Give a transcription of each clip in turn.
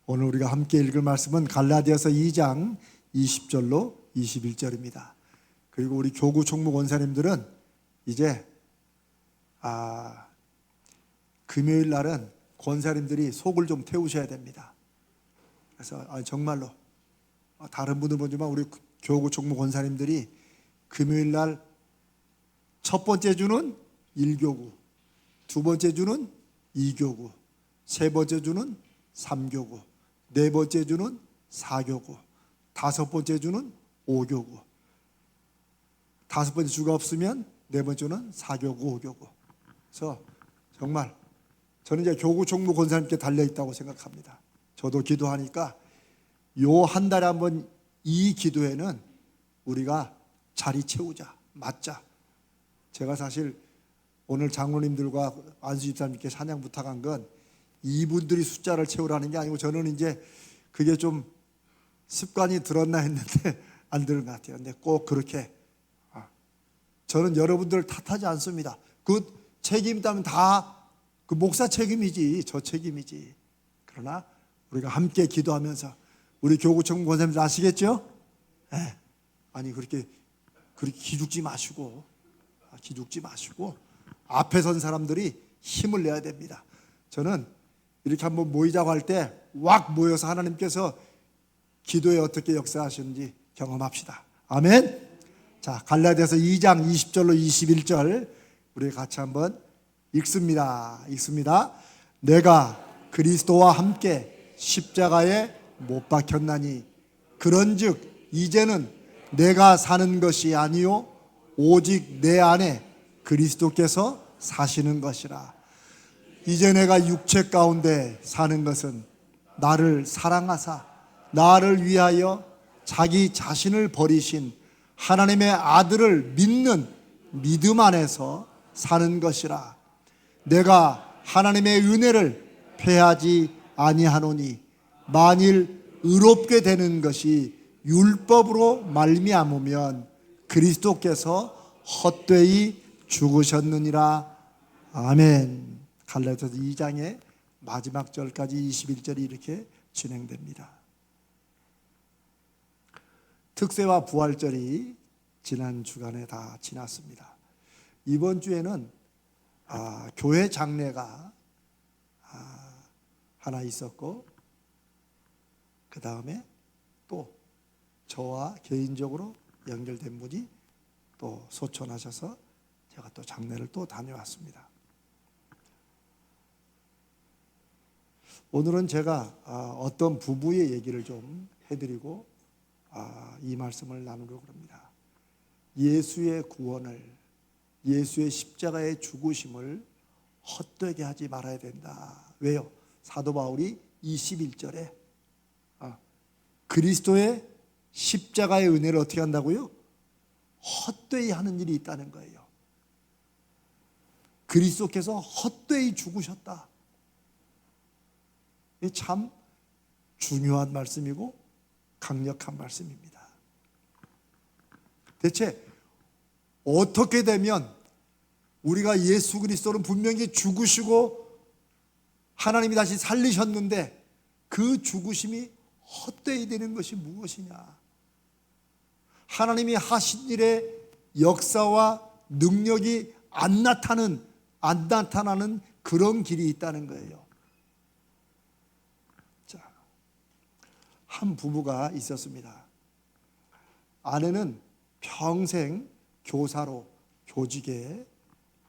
오늘 우리가 함께 읽을 말씀은 갈라디아서 2장 20절로 21절입니다. 그리고 우리 교구 총무 권사님들은 이제 금요일 날은 권사님들이 속을 좀 태우셔야 됩니다. 그래서 정말로 다른 분들 보지만 우리 교구 총무 권사님들이 금요일 날 첫 번째 주는 1교구, 두 번째 주는 2교구, 세 번째 주는 3교구, 네 번째 주는 4교구, 다섯 번째 주는 5교구, 다섯 번째 주가 없으면 네 번째 주는 4교구, 5교구. 그래서 정말 저는 이제 교구 총무 권사님께 달려있다고 생각합니다. 저도 기도하니까 요 한 달에 한번 이 기도회는 우리가 자리 채우자, 맞자. 제가 사실 오늘 장로님들과 안수집사님께 찬양 부탁한 건 이분들이 숫자를 채우라는 게 아니고 저는 이제 그게 좀 습관이 들었나 했는데 안 들은 것 같아요. 근데 꼭 그렇게 저는 여러분들을 탓하지 않습니다. 그 책임 있다면 다 그 목사 책임이지, 저 책임이지. 그러나 우리가 함께 기도하면서 우리 교구청 권사님들 아시겠죠? 네. 아니 그렇게 기죽지 마시고 앞에 선 사람들이 힘을 내야 됩니다. 저는 이렇게 한번 모이자고 할 때 왁 모여서 하나님께서 기도에 어떻게 역사하시는지 경험합시다. 아멘. 자, 갈라디아서 2장 20절로 21절 우리 같이 한번 읽습니다. 내가 그리스도와 함께 십자가에 못 박혔나니 그런즉 이제는 내가 사는 것이 아니요 오직 내 안에 그리스도께서 사시는 것이라. 이제 내가 육체 가운데 사는 것은 나를 사랑하사 나를 위하여 자기 자신을 버리신 하나님의 아들을 믿는 믿음 안에서 사는 것이라. 내가 하나님의 은혜를 패하지 아니하노니 만일 의롭게 되는 것이 율법으로 말미암으면 그리스도께서 헛되이 죽으셨느니라. 아멘. 갈라디아서 2장의 마지막 절까지 21절이 이렇게 진행됩니다. 특세와 부활절이 지난 주간에 다 지났습니다. 이번 주에는 교회 장례가 하나 있었고 그 다음에 또 저와 개인적으로 연결된 분이 또 소천하셔서 제가 또 장례를 또 다녀왔습니다. 오늘은 제가 어떤 부부의 얘기를 좀 해드리고 이 말씀을 나누려고 합니다. 예수의 구원을, 예수의 십자가의 죽으심을 헛되게 하지 말아야 된다. 왜요? 사도 바울이 21절에 그리스도의 십자가의 은혜를 어떻게 한다고요? 헛되이 하는 일이 있다는 거예요. 그리스도께서 헛되이 죽으셨다. 이 참 중요한 말씀이고 강력한 말씀입니다. 대체 어떻게 되면 우리가 예수 그리스도는 분명히 죽으시고 하나님이 다시 살리셨는데 그 죽으심이 헛되이 되는 것이 무엇이냐? 하나님이 하신 일의 역사와 능력이 안 나타나는 그런 길이 있다는 거예요. 자, 한 부부가 있었습니다. 아내는 평생 교사로 교직에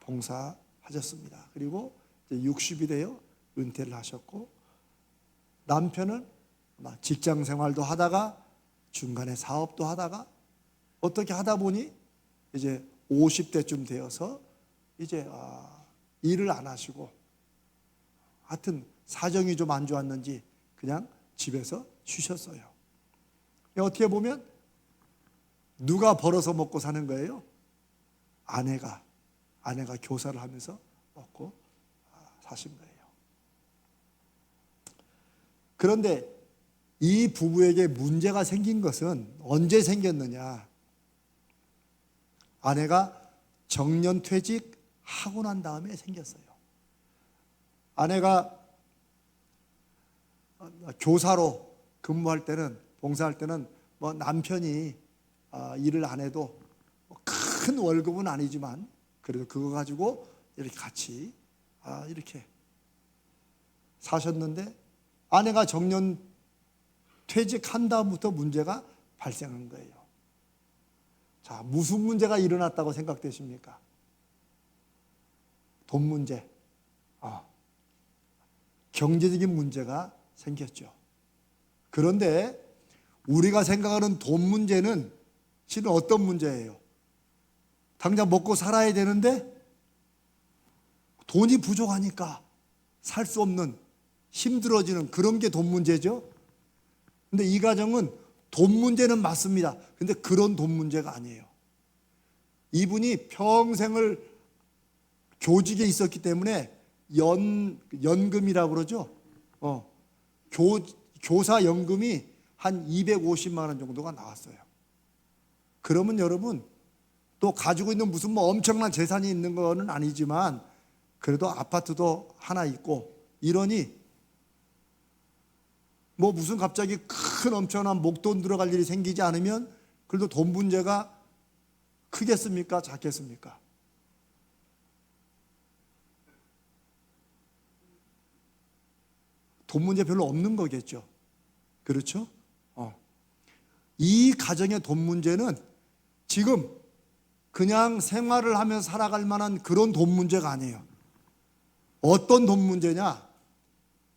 봉사하셨습니다. 그리고 60이 되어 은퇴를 하셨고 남편은 직장 생활도 하다가 중간에 사업도 하다가 어떻게 하다 보니 이제 50대쯤 되어서 이제 일을 안 하시고 하여튼 사정이 좀 안 좋았는지 그냥 집에서 쉬셨어요. 어떻게 보면 누가 벌어서 먹고 사는 거예요? 아내가 교사를 하면서 먹고 사신 거예요. 그런데 이 부부에게 문제가 생긴 것은 언제 생겼느냐? 아내가 정년퇴직하고 난 다음에 생겼어요. 아내가 교사로 근무할 때는, 봉사할 때는 뭐 남편이 일을 안 해도 큰 월급은 아니지만 그래도 그거 가지고 이렇게 같이 이렇게 사셨는데, 아내가 정년 퇴직한 다음부터 문제가 발생한 거예요. 자, 무슨 문제가 일어났다고 생각되십니까? 돈 문제, 경제적인 문제가 생겼죠. 그런데 우리가 생각하는 돈 문제는 실은 어떤 문제예요? 당장 먹고 살아야 되는데 돈이 부족하니까 살 수 없는, 힘들어지는 그런 게 돈 문제죠. 근데 이 가정은 돈 문제는 맞습니다. 근데 그런 돈 문제가 아니에요. 이분이 평생을 교직에 있었기 때문에 연금이라고 그러죠. 교사 연금이 한 250만 원 정도가 나왔어요. 그러면 여러분, 또 가지고 있는 무슨 뭐 엄청난 재산이 있는 거는 아니지만 그래도 아파트도 하나 있고 이러니 뭐 무슨 갑자기 큰 엄청난 목돈 들어갈 일이 생기지 않으면 그래도 돈 문제가 크겠습니까? 작겠습니까? 돈 문제 별로 없는 거겠죠. 그렇죠? 이 가정의 돈 문제는 지금 그냥 생활을 하면서 살아갈 만한 그런 돈 문제가 아니에요. 어떤 돈 문제냐?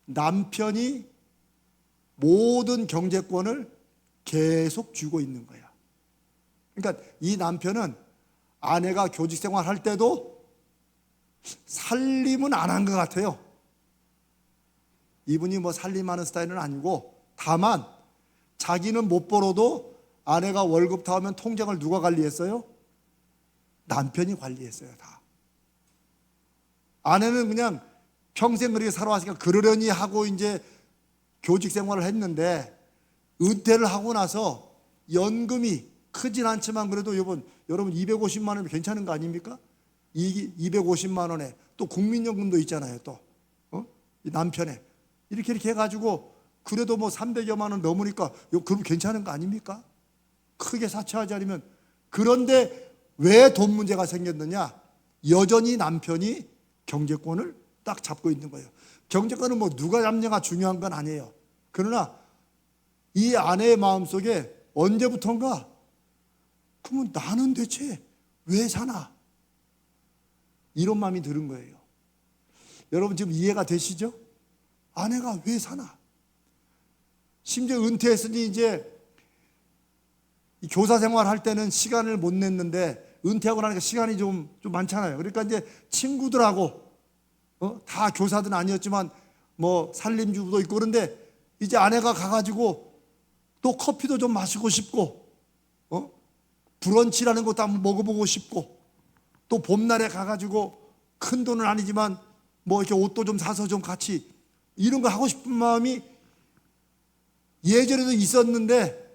남편이 모든 경제권을 계속 쥐고 있는 거야. 그러니까 이 남편은 아내가 교직 생활할 때도 살림은 안 한 것 같아요. 이분이 뭐 살림하는 스타일은 아니고, 다만 자기는 못 벌어도 아내가 월급 타오면 통장을 누가 관리했어요? 남편이 관리했어요, 다. 아내는 그냥 평생 그렇게 살아왔으니까 그러려니 하고 이제 교직 생활을 했는데, 은퇴를 하고 나서 연금이 크진 않지만 그래도 여러분 250만 원이면 괜찮은 거 아닙니까? 250만 원에 또 국민연금도 있잖아요, 또. 이 남편에. 이렇게 해가지고 그래도 뭐 300여만 원 넘으니까 그럼 괜찮은 거 아닙니까? 크게 사채하지 않으면. 그런데 왜 돈 문제가 생겼느냐? 여전히 남편이 경제권을 딱 잡고 있는 거예요. 경제권은 뭐 누가 잡냐가 중요한 건 아니에요. 그러나 이 아내의 마음속에 언제부턴가 그러면 나는 대체 왜 사나? 이런 마음이 드는 거예요. 여러분 지금 이해가 되시죠? 아내가 왜 사나? 심지어 은퇴했으니 이제 교사 생활할 때는 시간을 못 냈는데 은퇴하고 나니까 시간이 좀 많잖아요. 그러니까 이제 친구들하고 다 교사들은 아니었지만 뭐 살림주부도 있고, 그런데 이제 아내가 가가지고 또 커피도 좀 마시고 싶고, 브런치라는 것도 한번 먹어보고 싶고, 또 봄날에 가가지고 큰 돈은 아니지만 뭐 이렇게 옷도 좀 사서 좀 같이 이런 거 하고 싶은 마음이 예전에도 있었는데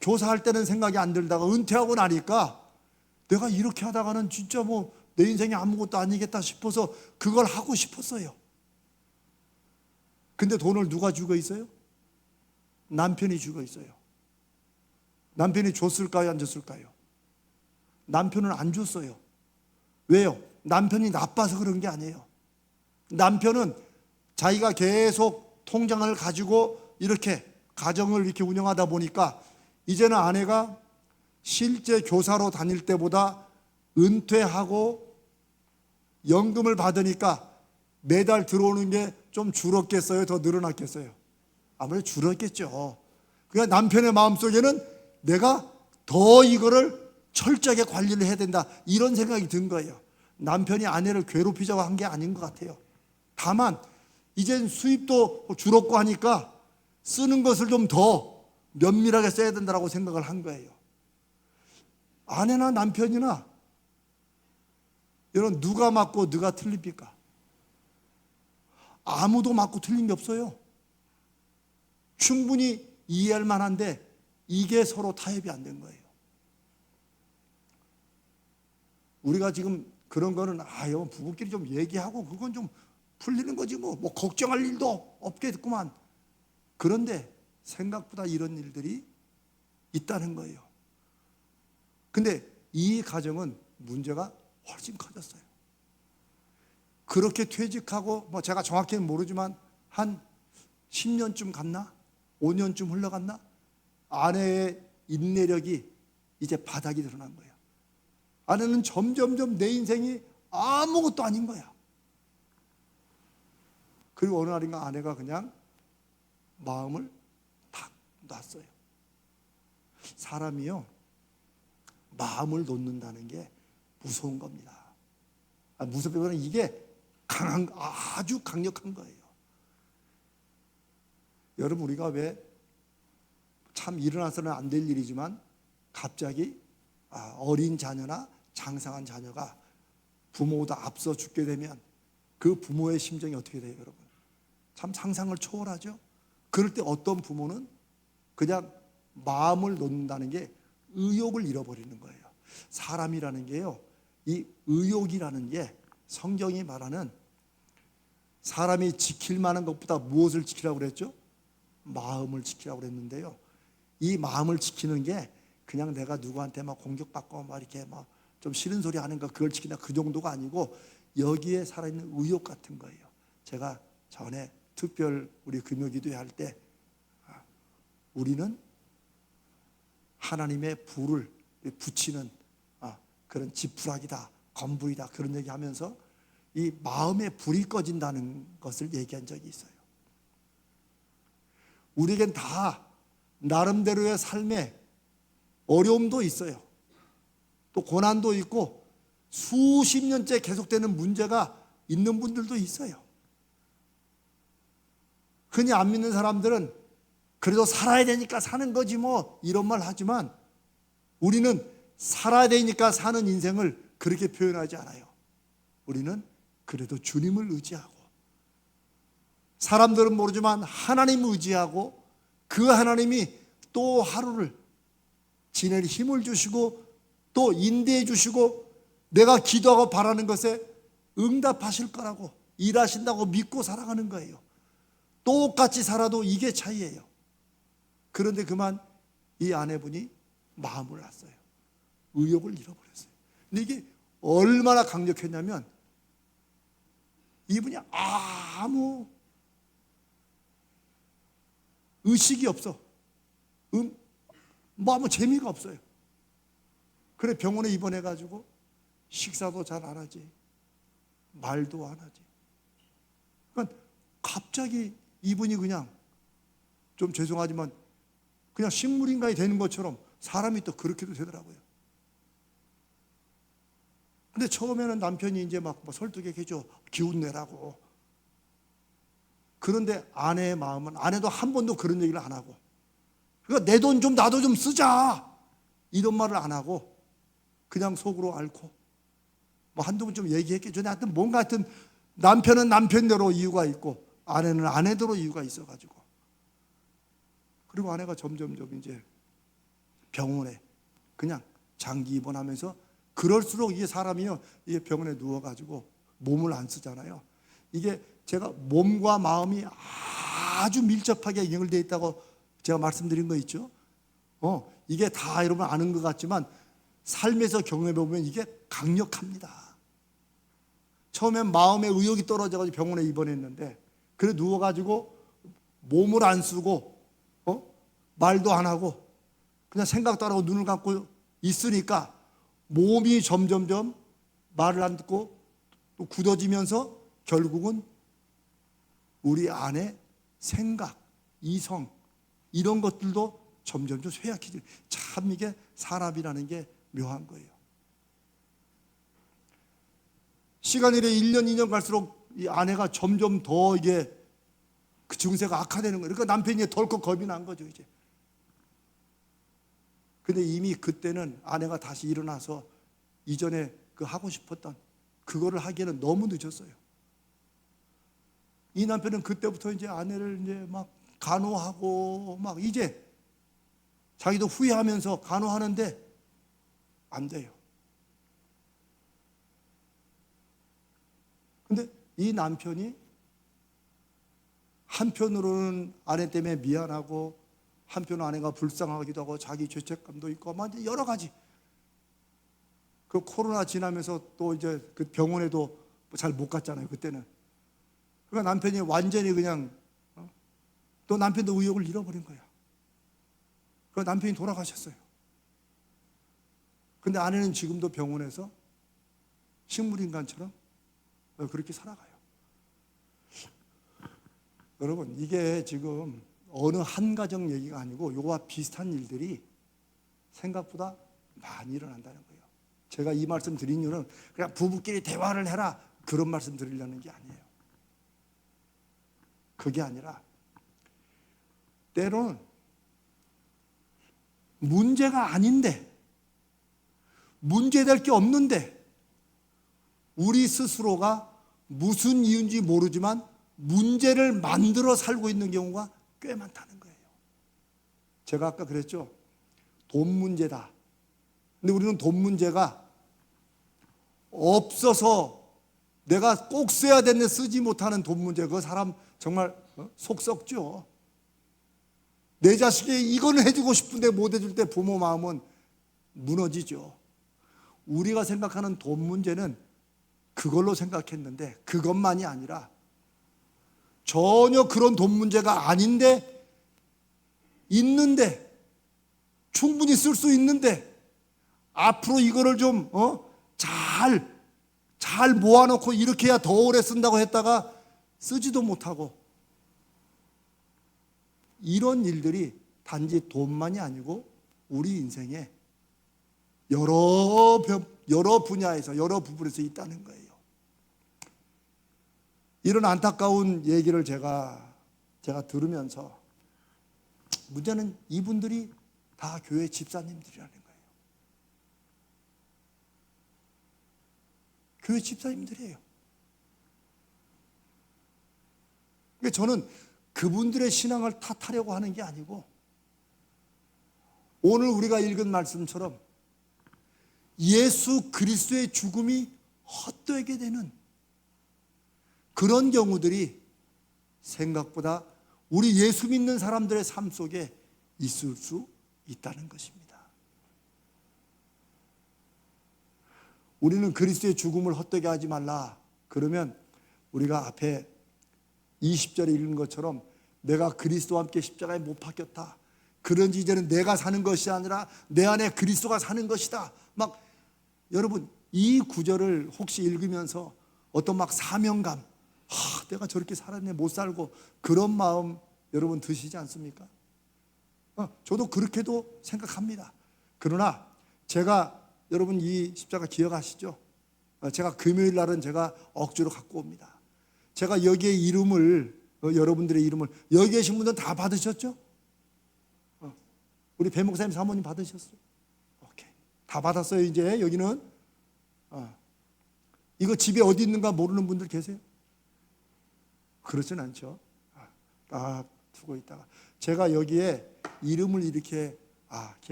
교사할 때는 생각이 안 들다가 은퇴하고 나니까 내가 이렇게 하다가는 진짜 뭐 내 인생이 아무것도 아니겠다 싶어서 그걸 하고 싶었어요. 근데 돈을 누가 주고 있어요? 남편이 주고 있어요. 남편이 줬을까요? 안 줬을까요? 남편은 안 줬어요. 왜요? 남편이 나빠서 그런 게 아니에요. 남편은 자기가 계속 통장을 가지고 이렇게 가정을 이렇게 운영하다 보니까 이제는 아내가 실제 교사로 다닐 때보다 은퇴하고 연금을 받으니까 매달 들어오는 게 좀 줄었겠어요? 더 늘어났겠어요? 아무래도 줄었겠죠. 그러니까 남편의 마음속에는 내가 더 이거를 철저하게 관리를 해야 된다, 이런 생각이 든 거예요. 남편이 아내를 괴롭히자고 한 게 아닌 것 같아요. 다만 이젠 수입도 줄었고 하니까 쓰는 것을 좀 더 면밀하게 써야 된다고 생각을 한 거예요. 아내나 남편이나 여러분 누가 맞고 누가 틀립니까? 아무도 맞고 틀린 게 없어요. 충분히 이해할 만한데 이게 서로 타협이 안 된 거예요. 우리가 지금 그런 거는 여러분 부부끼리 좀 얘기하고 그건 좀 풀리는 거지 뭐 걱정할 일도 없겠구만. 그런데 생각보다 이런 일들이 있다는 거예요. 근데 이 가정은 문제가 훨씬 커졌어요. 그렇게 퇴직하고 뭐 제가 정확히는 모르지만 한 10년쯤 갔나? 5년쯤 흘러갔나? 아내의 인내력이 이제 바닥이 드러난 거예요. 아내는 점점점 내 인생이 아무것도 아닌 거야. 그리고 어느 날인가 아내가 그냥 마음을 탁 놨어요. 사람이요, 마음을 놓는다는 게 무서운 겁니다. 무섭기보다는 이게 아주 강력한 거예요. 여러분, 우리가 왜 참 일어나서는 안 될 일이지만 갑자기 어린 자녀나 장성한 자녀가 부모보다 앞서 죽게 되면 그 부모의 심정이 어떻게 돼요, 여러분? 참 상상을 초월하죠. 그럴 때 어떤 부모는 그냥 마음을 놓는다는 게 의욕을 잃어버리는 거예요. 사람이라는 게요, 이 의욕이라는 게 성경이 말하는 사람이 지킬 만한 것보다 무엇을 지키라고 그랬죠? 마음을 지키라고 그랬는데요. 이 마음을 지키는 게 그냥 내가 누구한테 막 공격받고 막 이렇게 막 좀 싫은 소리 하는 거 그걸 지킨다 그 정도가 아니고 여기에 살아있는 의욕 같은 거예요. 제가 전에 특별 우리 금요기도회 할 때 우리는 하나님의 불을 붙이는 그런 지푸라기다, 건부이다 그런 얘기하면서 이 마음의 불이 꺼진다는 것을 얘기한 적이 있어요. 우리에겐 다 나름대로의 삶에 어려움도 있어요. 또 고난도 있고 수십 년째 계속되는 문제가 있는 분들도 있어요. 흔히 안 믿는 사람들은 그래도 살아야 되니까 사는 거지 뭐 이런 말 하지만 우리는 살아야 되니까 사는 인생을 그렇게 표현하지 않아요. 우리는 그래도 주님을 의지하고 사람들은 모르지만 하나님을 의지하고 그 하나님이 또 하루를 지낼 힘을 주시고 또 인도해 주시고 내가 기도하고 바라는 것에 응답하실 거라고 일하신다고 믿고 살아가는 거예요. 똑같이 살아도 이게 차이예요. 그런데 그만 이 아내분이 마음을 놨어요. 의욕을 잃어버렸어요. 근데 이게 얼마나 강력했냐면 이분이 아무 의식이 없어. 뭐 아무 재미가 없어요. 그래 병원에 입원해가지고 식사도 잘 안 하지. 말도 안 하지. 그러니까 갑자기 이분이 그냥 좀 죄송하지만 그냥 식물인간이 되는 것처럼 사람이 또 그렇게도 되더라고요. 근데 처음에는 남편이 이제 막 설득해 줘. 기운 내라고. 그런데 아내의 마음은 아내도 한 번도 그런 얘기를 안 하고 그러니까 내 돈 좀 나도 좀 쓰자 이런 말을 안 하고 그냥 속으로 앓고 뭐 한두 번 좀 얘기했겠죠. 하여튼 뭔가 하여튼 남편은 남편대로 이유가 있고 아내는 아내대로 이유가 있어가지고 그리고 아내가 점점 이제 병원에 그냥 장기 입원하면서 그럴수록 이게 사람이요 이게 병원에 누워가지고 몸을 안 쓰잖아요. 이게 제가 몸과 마음이 아주 밀접하게 연결되어 있다고 제가 말씀드린 거 있죠. 이게 다 여러분 아는 것 같지만 삶에서 경험해 보면 이게 강력합니다. 처음엔 마음의 의욕이 떨어져가지고 병원에 입원했는데 그래 누워가지고 몸을 안 쓰고 말도 안 하고 그냥 생각도 안 하고 눈을 감고 있으니까 몸이 점점점 말을 안 듣고 또 굳어지면서 결국은 우리 안에 생각, 이성 이런 것들도 점점점 쇠약해지는 참 이게 사람이라는 게 묘한 거예요. 시간이 1년, 2년 갈수록 이 아내가 점점 더 이게 그 증세가 악화되는 거예요. 그러니까 남편이 덜컥 겁이 난 거죠, 이제. 근데 이미 그때는 아내가 다시 일어나서 이전에 그 하고 싶었던 그거를 하기에는 너무 늦었어요. 이 남편은 그때부터 이제 아내를 이제 막 간호하고 막 이제 자기도 후회하면서 간호하는데 안 돼요. 근데 이 남편이 한편으로는 아내 때문에 미안하고, 한편으로 아내가 불쌍하기도 하고, 자기 죄책감도 있고, 막 여러 가지. 그 코로나 지나면서 또 이제 그 병원에도 잘 못 갔잖아요, 그때는. 그러니까 남편이 완전히 그냥, 또 남편도 의욕을 잃어버린 거야. 그 남편이 돌아가셨어요. 근데 아내는 지금도 병원에서 식물인간처럼 그렇게 살아가요. 여러분, 이게 지금 어느 한 가정 얘기가 아니고 이거와 비슷한 일들이 생각보다 많이 일어난다는 거예요. 제가 이 말씀 드린 이유는 그냥 부부끼리 대화를 해라, 그런 말씀 드리려는 게 아니에요. 그게 아니라 때로는 문제가 아닌데, 문제될 게 없는데 우리 스스로가 무슨 이유인지 모르지만 문제를 만들어 살고 있는 경우가 꽤 많다는 거예요. 제가 아까 그랬죠. 돈 문제다. 근데 우리는 돈 문제가 없어서 내가 꼭 써야 되는데 쓰지 못하는 돈 문제, 그 사람 정말 속 썩죠. 내 자식이 이거는 해주고 싶은데 못 해줄 때 부모 마음은 무너지죠. 우리가 생각하는 돈 문제는 그걸로 생각했는데 그것만이 아니라 전혀 그런 돈 문제가 아닌데, 있는데, 충분히 쓸 수 있는데 앞으로 이거를 좀 잘 모아놓고 이렇게 해야 더 오래 쓴다고 했다가 쓰지도 못하고, 이런 일들이 단지 돈만이 아니고 우리 인생에 여러 분야에서, 여러 부분에서 있다는 거예요. 이런 안타까운 얘기를 제가 들으면서, 문제는 이분들이 다 교회 집사님들이라는 거예요. 교회 집사님들이에요. 그러니까 저는 그분들의 신앙을 탓하려고 하는 게 아니고, 오늘 우리가 읽은 말씀처럼 예수 그리스도의 죽음이 헛되게 되는 그런 경우들이 생각보다 우리 예수 믿는 사람들의 삶 속에 있을 수 있다는 것입니다. 우리는 그리스도의 죽음을 헛되게 하지 말라. 그러면 우리가 앞에 20절에 읽은 것처럼 내가 그리스도와 함께 십자가에 못 박혔다. 그런지 이제는 내가 사는 것이 아니라 내 안에 그리스도가 사는 것이다. 막 여러분, 이 구절을 혹시 읽으면서 어떤 막 사명감, 내가 저렇게 살았네, 못 살고, 그런 마음 여러분 드시지 않습니까? 저도 그렇게도 생각합니다. 그러나 제가, 여러분 이 십자가 기억하시죠? 제가 금요일 날은 제가 억지로 갖고 옵니다. 제가 여기에 이름을, 여러분들의 이름을, 여기 계신 분들은 다 받으셨죠? 우리 배 목사님 사모님 받으셨어요? 오케이. 다 받았어요. 이제 여기는. 이거 집에 어디 있는가 모르는 분들 계세요? 그렇진 않죠. 딱 두고 있다가 제가 여기에 이름을 이렇게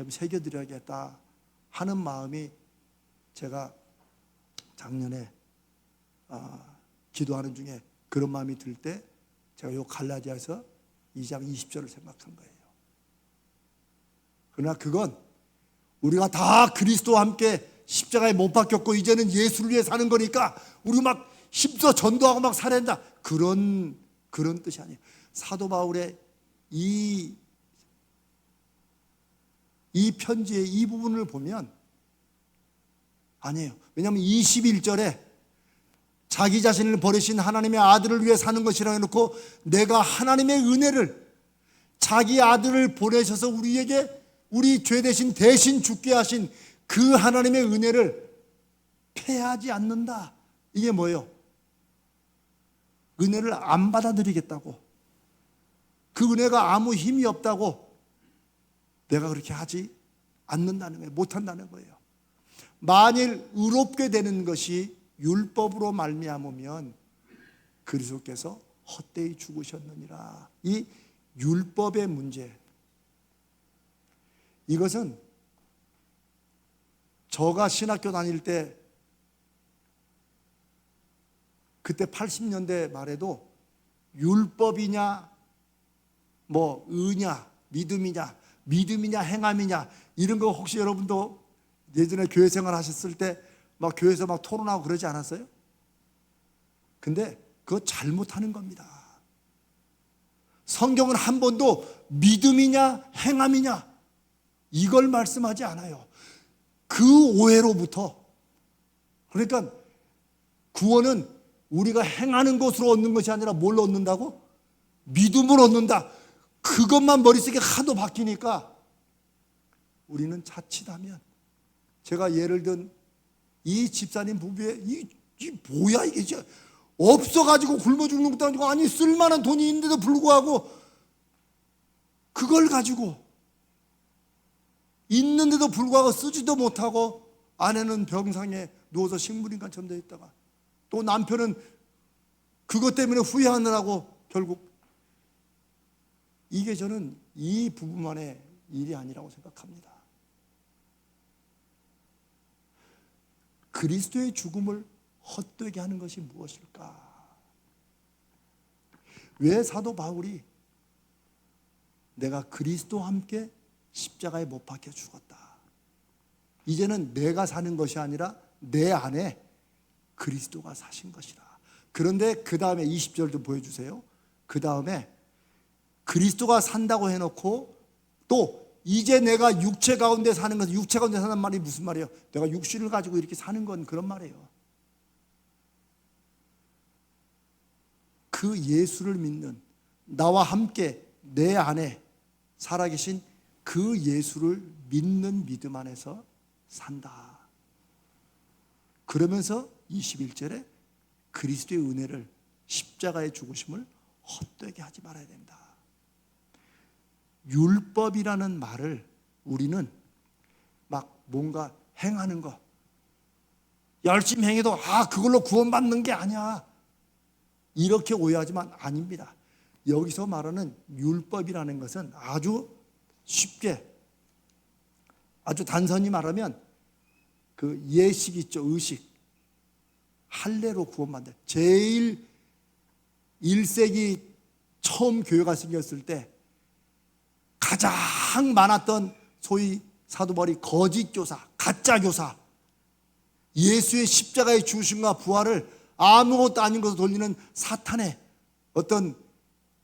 새겨드려야겠다 하는 마음이, 제가 작년에 기도하는 중에 그런 마음이 들 때 제가 요 갈라디아서 2장 20절을 생각한 거예요. 그러나 그건 우리가 다 그리스도와 함께 십자가에 못 박혔고 이제는 예수를 위해 사는 거니까 우리 막 힘써 전도하고 막 살아야 된다, 그런 뜻이 아니에요. 사도 바울의 이 편지의 이 부분을 보면 아니에요. 왜냐하면 21절에 자기 자신을 버리신 하나님의 아들을 위해 사는 것이라 해놓고, 내가 하나님의 은혜를, 자기 아들을 보내셔서 우리에게 우리 죄 대신 죽게 하신 그 하나님의 은혜를 패하지 않는다. 이게 뭐예요? 은혜를 안 받아들이겠다고, 그 은혜가 아무 힘이 없다고 내가 그렇게 하지 않는다는 거예요. 못한다는 거예요. 만일 의롭게 되는 것이 율법으로 말미암으면 그리스도께서 헛되이 죽으셨느니라. 이 율법의 문제, 이것은 저가 신학교 다닐 때, 그때 80년대 말에도 율법이냐 뭐 의냐, 믿음이냐, 행함이냐 이런 거 혹시 여러분도 예전에 교회 생활 하셨을 때 막 교회에서 막 토론하고 그러지 않았어요? 근데 그거 잘못하는 겁니다. 성경은 한 번도 믿음이냐 행함이냐 이걸 말씀하지 않아요. 그 오해로부터, 그러니까 구원은 우리가 행하는 것으로 얻는 것이 아니라 뭘로 얻는다고? 믿음으로 얻는다. 그것만 머릿속에 하도 바뀌니까 우리는 자칫하면, 제가 예를 든 이 집사님 부부의 이 뭐야 이게 진짜 없어가지고 굶어 죽는 것도 아니고, 아니 쓸만한 돈이 있는데도 불구하고 그걸 가지고 있는데도 불구하고 쓰지도 못하고 아내는 병상에 누워서 식물인간처럼 되어 있다가 또 남편은 그것 때문에 후회하느라고 결국, 이게 저는 이 부부만의 일이 아니라고 생각합니다. 그리스도의 죽음을 헛되게 하는 것이 무엇일까? 왜 사도 바울이 내가 그리스도와 함께 십자가에 못 박혀 죽었다, 이제는 내가 사는 것이 아니라 내 안에 그리스도가 사신 것이라. 그런데 그 다음에 20절 좀 보여주세요. 그 다음에 그리스도가 산다고 해놓고 또 이제 내가 육체 가운데 사는 것은, 육체 가운데 사는 말이 무슨 말이에요? 내가 육신을 가지고 이렇게 사는 건 그런 말이에요. 그 예수를 믿는, 나와 함께 내 안에 살아계신 그 예수를 믿는 믿음 안에서 산다. 그러면서 21절에 그리스도의 은혜를, 십자가의 죽으심을 헛되게 하지 말아야 된다. 율법이라는 말을 우리는 막 뭔가 행하는 거, 열심히 행해도 그걸로 구원받는 게 아니야, 이렇게 오해하지만 아닙니다. 여기서 말하는 율법이라는 것은 아주 쉽게, 아주 단순히 말하면 그 예식 있죠, 의식, 할례로 구원받는, 제일 1세기 처음 교회가 생겼을 때 가장 많았던 소위 사도 바울이 거짓 교사, 가짜 교사, 예수의 십자가의 죽으심과 부활을 아무것도 아닌 것으로 돌리는 사탄의 어떤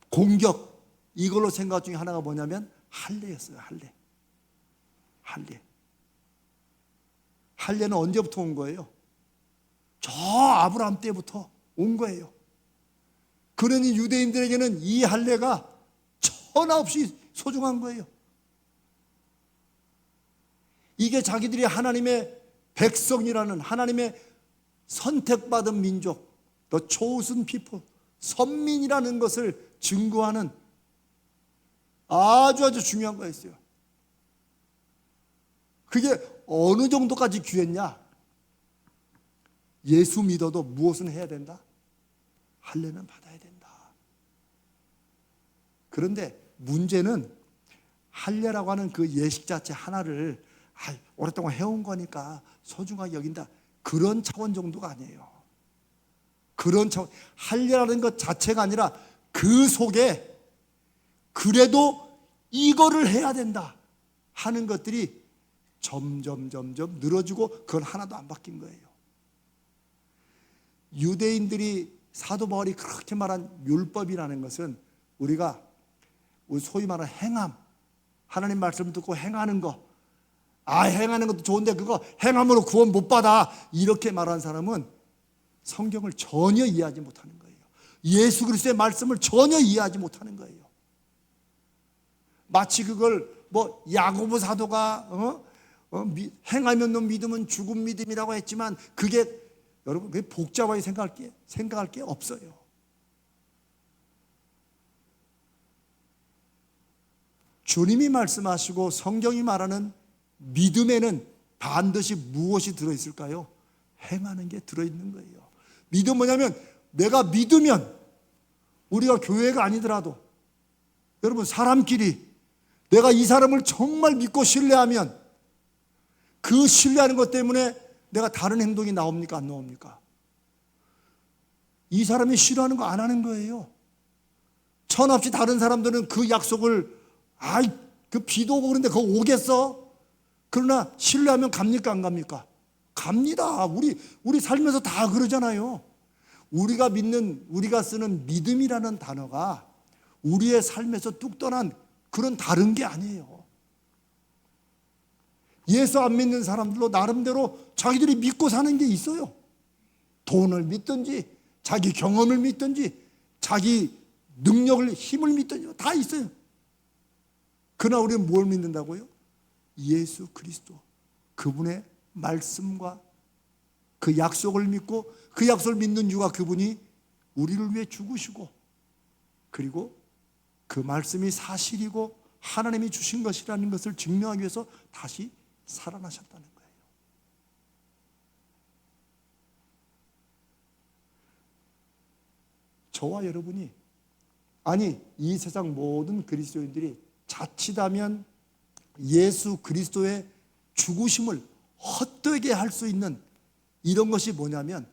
공격, 이걸로 생각 중에 하나가 뭐냐면 할례였어요. 할례는 언제부터 온 거예요? 저 아브라함 때부터 온 거예요. 그러니 유대인들에게는 이 할례가 천하 없이 소중한 거예요. 이게 자기들이 하나님의 백성이라는, 하나님의 선택받은 민족, the chosen people, 선민이라는 것을 증거하는 아주 중요한 거였어요. 그게 어느 정도까지 귀했냐? 예수 믿어도 무엇은 해야 된다? 할례는 받아야 된다. 그런데 문제는 할례라고 하는 그 예식 자체 하나를 오랫동안 해온 거니까 소중하게 여긴다, 그런 차원 정도가 아니에요. 그런 차원, 할례라는 것 자체가 아니라 그 속에 그래도 이거를 해야 된다 하는 것들이 점점 늘어지고 그건 하나도 안 바뀐 거예요. 유대인들이 사도 바울이 그렇게 말한 율법이라는 것은 우리가 소위 말하는 행함, 하나님 말씀 듣고 행하는 거, 행하는 것도 좋은데 그거 행함으로 구원 못 받아, 이렇게 말하는 사람은 성경을 전혀 이해하지 못하는 거예요. 예수 그리스도의 말씀을 전혀 이해하지 못하는 거예요. 마치 그걸 뭐 야고보 사도가 행하면 너 믿음은 죽은 믿음이라고 했지만 그게 여러분 그게 복잡하게 생각할 게 없어요. 주님이 말씀하시고 성경이 말하는 믿음에는 반드시 무엇이 들어있을까요? 행하는 게 들어있는 거예요. 믿음 뭐냐면, 내가 믿으면, 우리가 교회가 아니더라도 여러분 사람끼리 내가 이 사람을 정말 믿고 신뢰하면 그 신뢰하는 것 때문에 내가 다른 행동이 나옵니까? 안 나옵니까? 이 사람이 싫어하는 거 안 하는 거예요. 천없이 다른 사람들은 그 약속을 그 비도 오고 그런데 그거 오겠어? 그러나 신뢰하면 갑니까 안 갑니까? 갑니다. 우리 살면서 다 그러잖아요. 우리가 쓰는 믿음이라는 단어가 우리의 삶에서 뚝 떠난 그런 다른 게 아니에요. 예수 안 믿는 사람들도 나름대로 자기들이 믿고 사는 게 있어요. 돈을 믿든지 자기 경험을 믿든지 자기 능력을, 힘을 믿든지 다 있어요. 그러나 우리는 뭘 믿는다고요? 예수 그리스도, 그분의 말씀과 그 약속을 믿고, 그 약속을 믿는 이유가 그분이 우리를 위해 죽으시고, 그리고 그 말씀이 사실이고 하나님이 주신 것이라는 것을 증명하기 위해서 다시 살아나셨다는 거예요. 저와 여러분이, 아니 이 세상 모든 그리스도인들이 자칫하면 예수 그리스도의 죽으심을 헛되게 할 수 있는 이런 것이 뭐냐면,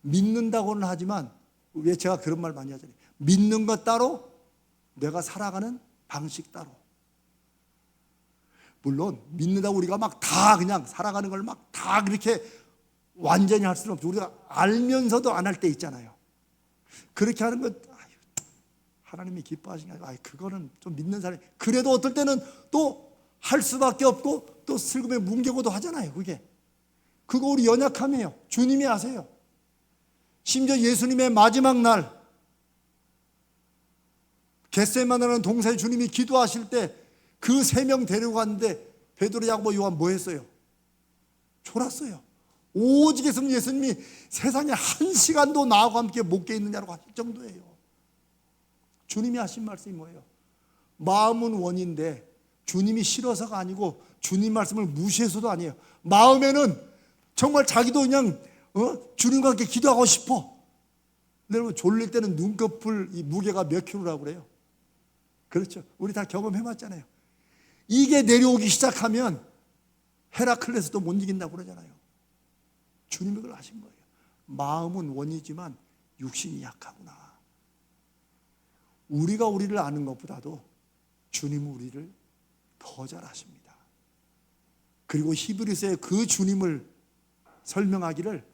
믿는다고는 하지만, 왜 제가 그런 말 많이 하잖아요. 믿는 것 따로 내가 살아가는 방식 따로. 물론 믿는다고 우리가 막 다 그냥 살아가는 걸 막 다 그렇게 완전히 할 수는 없죠. 우리가 알면서도 안 할 때 있잖아요. 그렇게 하는 것 하나님이 기뻐하시는 게 아니라 그거는 좀 믿는 사람이, 그래도 어떨 때는 또 할 수밖에 없고 또 슬금에 뭉개고도 하잖아요. 그거 우리 연약함이에요. 주님이 아세요. 심지어 예수님의 마지막 날 겟세마네라는 동산에 주님이 기도하실 때 그 3명 데려갔는데 베드로, 야고보, 요한 뭐 했어요? 졸았어요. 오직 했으면 예수님이 세상에 1시간도 나하고 함께 못 깨있느냐고 하실 정도예요. 주님이 하신 말씀이 뭐예요? 마음은 원인데 주님이 싫어서가 아니고 주님 말씀을 무시해서도 아니에요. 마음에는 정말 자기도 그냥 주님과 함께 기도하고 싶어. 여러분 졸릴 때는 눈꺼풀 이 무게가 몇 킬로라고 그래요? 그렇죠. 우리 다 경험해봤잖아요. 이게 내려오기 시작하면 헤라클레스도 못 이긴다고 그러잖아요. 주님이 그걸 하신 거예요. 마음은 원이지만 육신이 약하구나. 우리가 우리를 아는 것보다도 주님은 우리를 더 잘 아십니다. 그리고 히브리서에 그 주님을 설명하기를,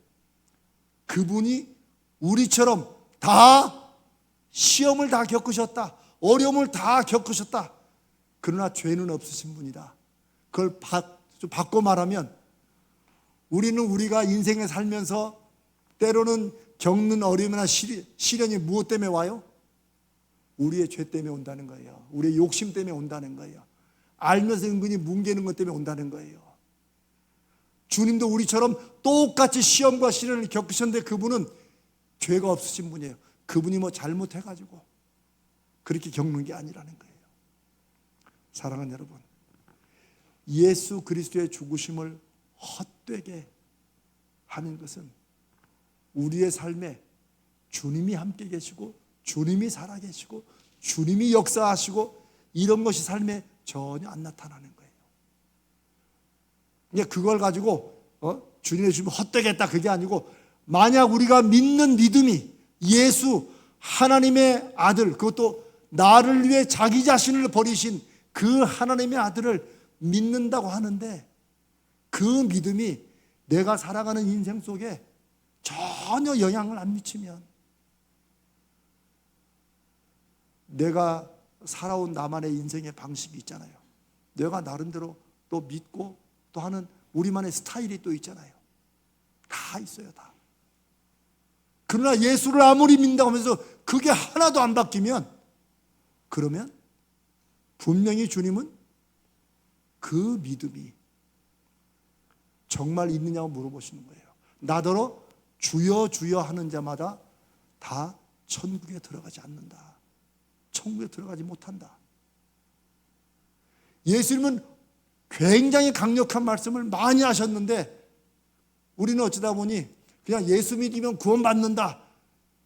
그분이 우리처럼 다 시험을 다 겪으셨다, 어려움을 다 겪으셨다, 그러나 죄는 없으신 분이다. 그걸 좀 바꿔 말하면, 우리는 우리가 인생에 살면서 때로는 겪는 어려움이나 시련이 무엇 때문에 와요? 우리의 죄 때문에 온다는 거예요. 우리의 욕심 때문에 온다는 거예요. 알면서 은근히 뭉개는 것 때문에 온다는 거예요. 주님도 우리처럼 똑같이 시험과 시련을 겪으셨는데 그분은 죄가 없으신 분이에요. 그분이 뭐 잘못해가지고 그렇게 겪는 게 아니라는 거예요. 사랑하는 여러분, 예수 그리스도의 죽으심을 헛되게 하는 것은 우리의 삶에 주님이 함께 계시고 주님이 살아계시고 주님이 역사하시고 이런 것이 삶에 전혀 안 나타나는 거예요. 그러니까 그걸 가지고 주님의 죽음을 헛되게 했다, 그게 아니고, 만약 우리가 믿는 믿음이 예수 하나님의 아들, 그것도 나를 위해 자기 자신을 버리신 그 하나님의 아들을 믿는다고 하는데, 그 믿음이 내가 살아가는 인생 속에 전혀 영향을 안 미치면, 내가 살아온 나만의 인생의 방식이 있잖아요. 내가 나름대로 또 믿고 또 하는 우리만의 스타일이 또 있잖아요. 다 있어요, 다. 그러나 예수를 아무리 믿는다고 하면서 그게 하나도 안 바뀌면, 그러면 분명히 주님은 그 믿음이 정말 있느냐고 물어보시는 거예요. 나더러 주여 주여 하는 자마다 다 천국에 들어가지 않는다. 천국에 들어가지 못한다. 예수님은 굉장히 강력한 말씀을 많이 하셨는데, 우리는 어쩌다 보니 그냥 예수 믿으면 구원받는다,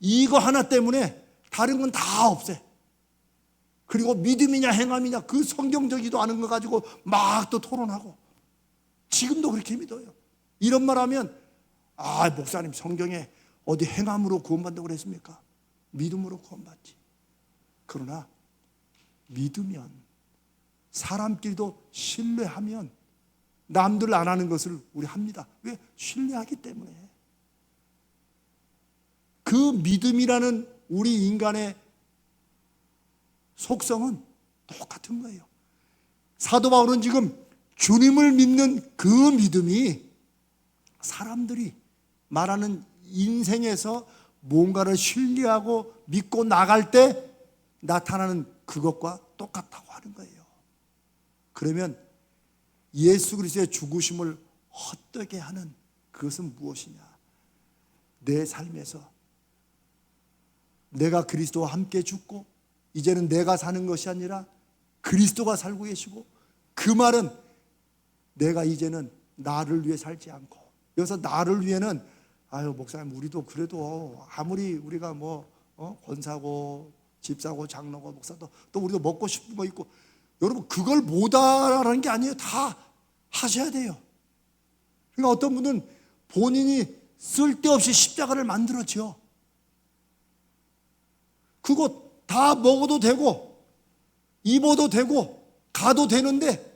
이거 하나 때문에 다른 건 다 없애. 그리고 믿음이냐 행함이냐 그 성경적이지도 않은 거 가지고 막 또 토론하고, 지금도 그렇게 믿어요. 이런 말 하면, 목사님 성경에 어디 행함으로 구원받는다고 그랬습니까? 믿음으로 구원받지. 그러나 믿으면, 사람끼리도 신뢰하면 남들 안 하는 것을 우리 합니다. 왜? 신뢰하기 때문에. 그 믿음이라는 우리 인간의 속성은 똑같은 거예요. 사도 바울은 지금 주님을 믿는 그 믿음이 사람들이 말하는 인생에서 뭔가를 신뢰하고 믿고 나갈 때 나타나는 그것과 똑같다고 하는 거예요. 그러면 예수 그리스도의 죽으심을 헛되게 하는 그것은 무엇이냐? 내 삶에서 내가 그리스도와 함께 죽고 이제는 내가 사는 것이 아니라 그리스도가 살고 계시고, 그 말은 내가 이제는 나를 위해 살지 않고, 여기서 나를 위해는 아유 목사님 우리도 그래도 아무리 우리가 권사고 집사고 장로고 목사도 또 우리도 먹고 싶은 거 있고, 여러분 그걸 못하라는 게 아니에요. 다 하셔야 돼요. 그러니까 어떤 분은 본인이 쓸데없이 십자가를 만들었죠. 그거 다 먹어도 되고 입어도 되고 가도 되는데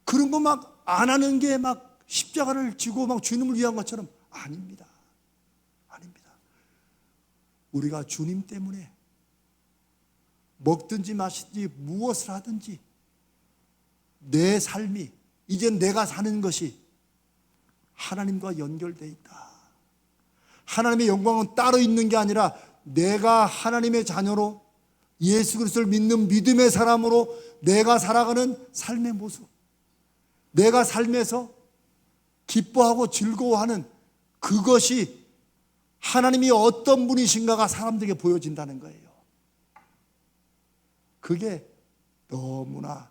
그런 거 막 안 하는 게 막 십자가를 지고 막 주님을 위한 것처럼 아닙니다. 아닙니다. 우리가 주님 때문에 먹든지 마시든지 무엇을 하든지 내 삶이 이젠 내가 사는 것이 하나님과 연결되어 있다. 하나님의 영광은 따로 있는 게 아니라 내가 하나님의 자녀로 예수 그리스도를 믿는 믿음의 사람으로 내가 살아가는 삶의 모습, 내가 삶에서 기뻐하고 즐거워하는 그것이 하나님이 어떤 분이신가가 사람들에게 보여진다는 거예요. 그게 너무나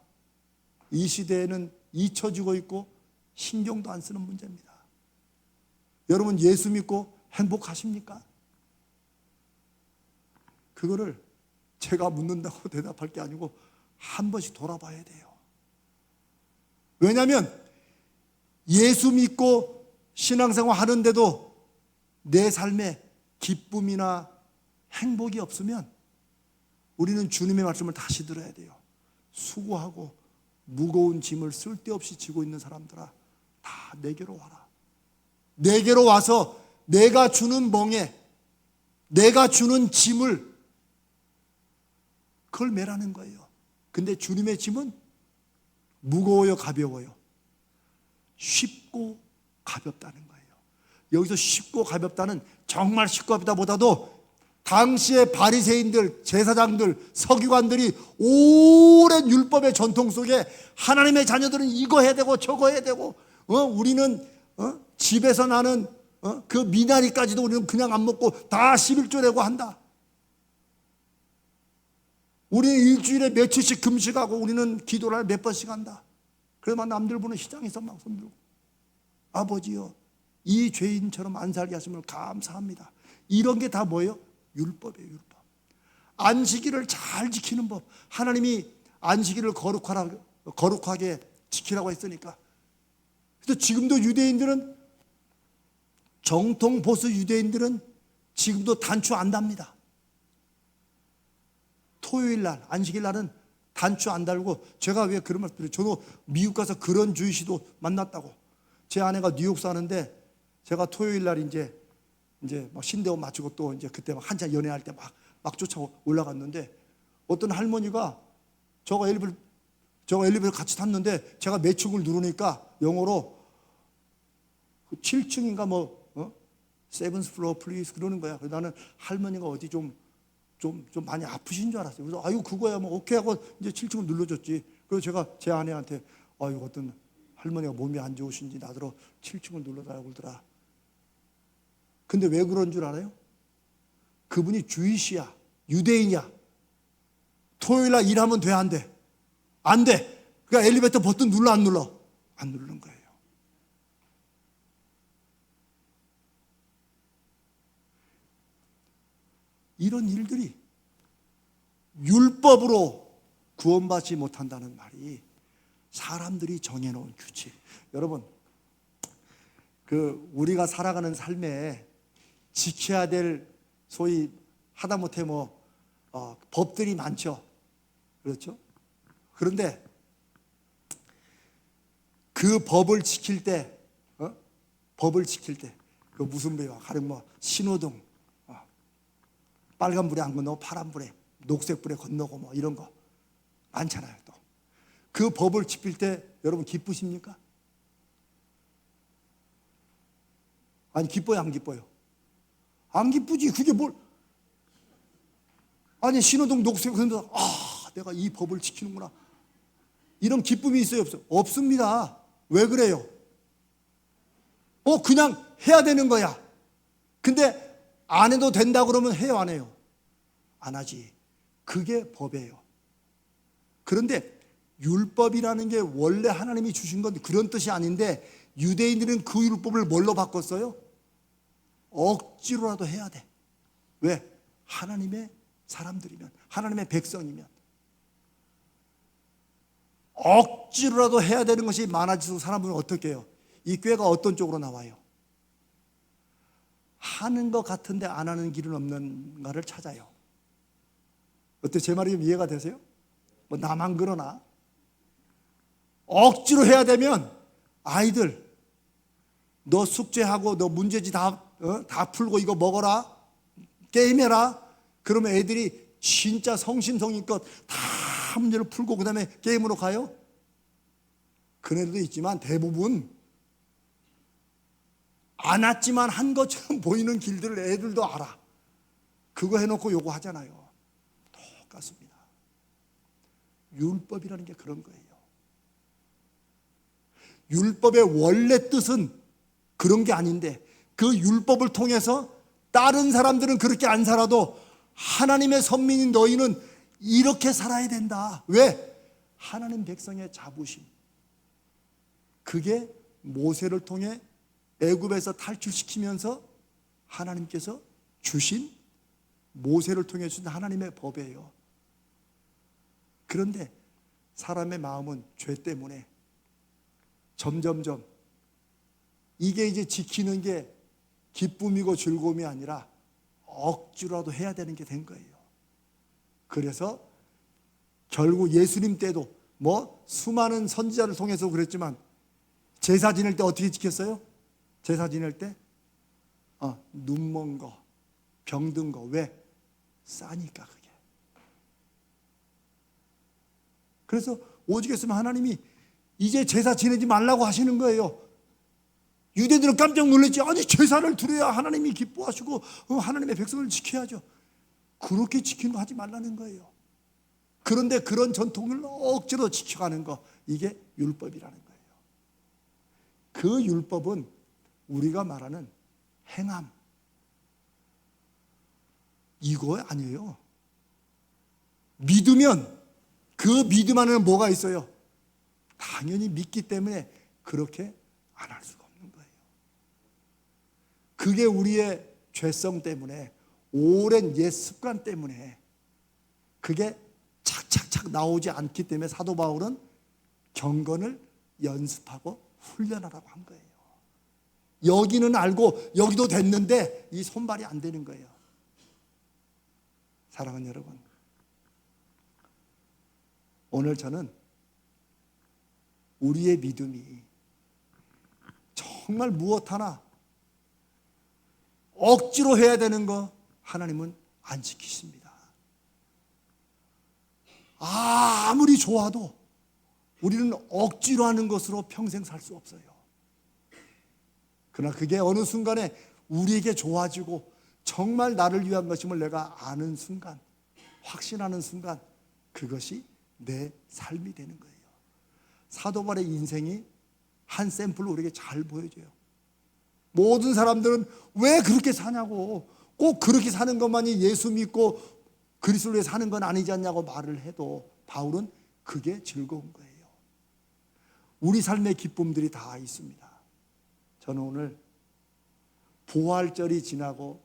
이 시대에는 잊혀지고 있고 신경도 안 쓰는 문제입니다. 여러분 예수 믿고 행복하십니까? 그거를 제가 묻는다고 대답할 게 아니고 한 번씩 돌아봐야 돼요. 왜냐하면 예수 믿고 신앙생활 하는데도 내 삶에 기쁨이나 행복이 없으면 우리는 주님의 말씀을 다시 들어야 돼요. 수고하고 무거운 짐을 쓸데없이 지고 있는 사람들아, 다 내게로 와라. 내게로 와서 내가 주는 멍에, 내가 주는 짐을 그걸 매라는 거예요. 근데 주님의 짐은 무거워요, 가벼워요? 쉽고 가볍다는 거예요. 여기서 쉽고 가볍다는, 정말 쉽고 가볍다보다도 당시의 바리새인들, 제사장들, 서기관들이 오랜 율법의 전통 속에 하나님의 자녀들은 이거 해야 되고 저거 해야 되고, 우리는 집에서 나는 그 미나리까지도 우리는 그냥 안 먹고 다 11조 내고 한다. 우리는 일주일에 며칠씩 금식하고 우리는 기도를 몇 번씩 한다. 그러면 남들 보는 시장에서 막 손들고, 아버지요 이 죄인처럼 안 살게 하심을 감사합니다. 이런 게 다 뭐예요? 율법이에요. 율법. 안식일을 잘 지키는 법. 하나님이 안식일을 거룩하게 지키라고 했으니까. 그래서 지금도 유대인들은, 정통 보수 유대인들은 지금도 단추 안 답니다. 토요일 날, 안식일 날은 단추 안 달고, 제가 왜 그런 말씀을 드려요? 저도 미국 가서 그런 주의시도 만났다고. 제 아내가 뉴욕 사는데 제가 토요일 날 이제 막 신대원 마치고 또 이제 그때 막 한참 연애할 때 막 쫓아 올라갔는데, 어떤 할머니가 저거 엘리베이터 같이 탔는데 제가 몇 층을 누르니까 영어로 7층인가 seventh floor please 그러는 거야. 그래서 나는 할머니가 어디 좀 많이 아프신 줄 알았어요. 그래서 아유 그거야 오케이 하고 이제 7층을 눌러줬지. 그래서 제가 제 아내한테 아유 어떤 할머니가 몸이 안 좋으신지 나더러 7층을 눌러달라고 그러더라. 근데 왜 그런 줄 알아요? 그분이 주이시야, 유대인이야. 토요일 날 일하면 돼, 안 돼? 안 돼. 그러니까 엘리베이터 버튼 눌러, 안 눌러? 안 누르는 거예요. 이런 일들이 율법으로 구원받지 못한다는 말이 사람들이 정해놓은 규칙. 여러분, 우리가 살아가는 삶에 지켜야 될, 소위 하다못해 법들이 많죠. 그렇죠? 그런데 그 법을 지킬 때, 그 무슨 법이야? 가령 뭐 신호등, 빨간불에 안 건너고 파란불에, 녹색불에 건너고 뭐 이런 거 많잖아요. 또 그 법을 지킬 때 여러분 기쁘십니까? 아니 기뻐요, 안 기뻐요? 안 기쁘지. 그게 뭘? 아니 신호등 녹색 건너, 내가 이 법을 지키는구나. 이런 기쁨이 있어요, 없어요? 없습니다. 왜 그래요? 그냥 해야 되는 거야. 근데 안 해도 된다 그러면 해요, 안 해요? 안 하지. 그게 법이에요. 그런데 율법이라는 게 원래 하나님이 주신 건 그런 뜻이 아닌데 유대인들은 그 율법을 뭘로 바꿨어요? 억지로라도 해야 돼. 왜? 하나님의 사람들이면, 하나님의 백성이면 억지로라도 해야 되는 것이 많아지고 사람은 어떻게 해요? 이 꾀가 어떤 쪽으로 나와요? 하는 것 같은데 안 하는 길은 없는가를 찾아요. 어때? 제 말이 좀 이해가 되세요? 뭐 나만 그러나? 억지로 해야 되면 아이들 너 숙제하고 너 문제지 다 풀고 이거 먹어라, 게임해라. 그러면 애들이 진짜 성심성의껏 다 문제를 풀고 그 다음에 게임으로 가요? 그런 애들도 있지만 대부분 안 왔지만 한 것처럼 보이는 길들을 애들도 알아. 그거 해놓고 요거 하잖아요. 똑같습니다. 율법이라는 게 그런 거예요. 율법의 원래 뜻은 그런 게 아닌데 그 율법을 통해서 다른 사람들은 그렇게 안 살아도 하나님의 선민인 너희는 이렇게 살아야 된다. 왜? 하나님 백성의 자부심. 그게 모세를 통해 애굽에서 탈출시키면서 하나님께서 주신, 모세를 통해 주신 하나님의 법이에요. 그런데 사람의 마음은 죄 때문에 점점점 이게 이제 지키는 게 기쁨이고 즐거움이 아니라 억지로라도 해야 되는 게 된 거예요. 그래서 결국 예수님 때도 뭐 수많은 선지자를 통해서 그랬지만 제사 지낼 때 어떻게 지켰어요? 제사 지낼 때 눈먼 거, 병든 거. 왜? 싸니까 그게. 그래서 오죽했으면 하나님이 이제 제사 지내지 말라고 하시는 거예요. 유대인들은 깜짝 놀랐지. 아니 제사를 드려야 하나님이 기뻐하시고 하나님의 백성을 지켜야죠. 그렇게 지키는 거 하지 말라는 거예요. 그런데 그런 전통을 억지로 지켜가는 거, 이게 율법이라는 거예요. 그 율법은 우리가 말하는 행함, 이거 아니에요. 믿으면 그 믿음 안에는 뭐가 있어요? 당연히 믿기 때문에 그렇게 안 할 수가 없는 거예요. 그게 우리의 죄성 때문에, 오랜 옛 습관 때문에 그게 착착착 나오지 않기 때문에 사도 바울은 경건을 연습하고 훈련하라고 한 거예요. 여기는 알고 여기도 됐는데 이 손발이 안 되는 거예요. 사랑하는 여러분, 오늘 저는 우리의 믿음이 정말 무엇 하나 억지로 해야 되는 거 하나님은 안 지키십니다. 아무리 좋아도 우리는 억지로 하는 것으로 평생 살 수 없어요. 그러나 그게 어느 순간에 우리에게 좋아지고 정말 나를 위한 것임을 내가 아는 순간, 확신하는 순간, 그것이 내 삶이 되는 거예요. 사도 바울의 인생이 한 샘플로 우리에게 잘 보여줘요. 모든 사람들은 왜 그렇게 사냐고, 꼭 그렇게 사는 것만이 예수 믿고 그리스도를 위해 사는 건 아니지 않냐고 말을 해도 바울은 그게 즐거운 거예요. 우리 삶의 기쁨들이 다 있습니다. 저는 오늘 부활절이 지나고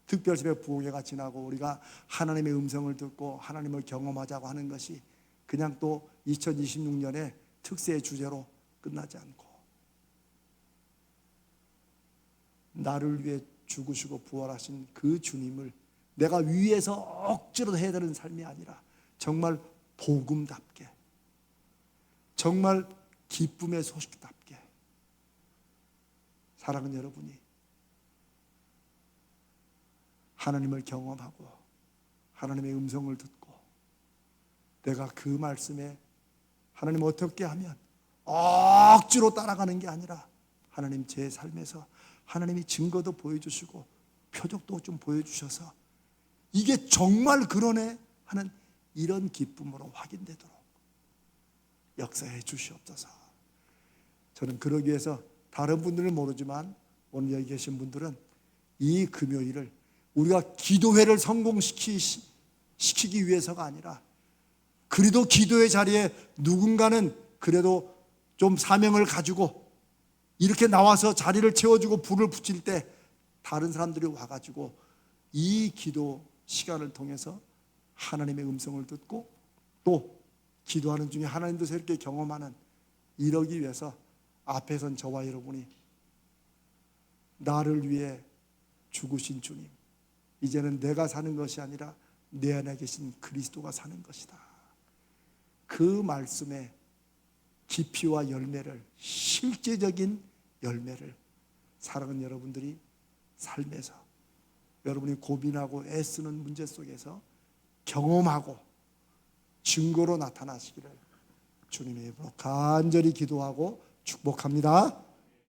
특별새벽 부흥회가 지나고 우리가 하나님의 음성을 듣고 하나님을 경험하자고 하는 것이 그냥 또 2026년의 특세의 주제로 끝나지 않고 나를 위해 죽으시고 부활하신 그 주님을 내가 위에서 억지로 해야 되는 삶이 아니라 정말 복음답게, 정말 기쁨의 소식답게. 사랑하는 여러분이 하나님을 경험하고 하나님의 음성을 듣고 내가 그 말씀에 하나님 어떻게 하면 억지로 따라가는 게 아니라 하나님 제 삶에서 하나님이 증거도 보여주시고 표적도 좀 보여주셔서 이게 정말 그러네 하는 이런 기쁨으로 확인되도록 역사해 주시옵소서. 저는 그러기 위해서 다른 분들은 모르지만 오늘 여기 계신 분들은 이 금요일을 우리가 기도회를 성공시키기 위해서가 아니라 그래도 기도의 자리에 누군가는 그래도 좀 사명을 가지고 이렇게 나와서 자리를 채워주고 불을 붙일 때 다른 사람들이 와가지고 이 기도 시간을 통해서 하나님의 음성을 듣고 또 기도하는 중에 하나님도 새롭게 경험하는, 이러기 위해서 앞에 선 저와 여러분이 나를 위해 죽으신 주님, 이제는 내가 사는 것이 아니라 내 안에 계신 그리스도가 사는 것이다, 그 말씀의 깊이와 열매를, 실제적인 열매를 사랑하는 여러분들이 삶에서 여러분이 고민하고 애쓰는 문제 속에서 경험하고 증거로 나타나시기를 주님의 이름으로 간절히 기도하고 축복합니다.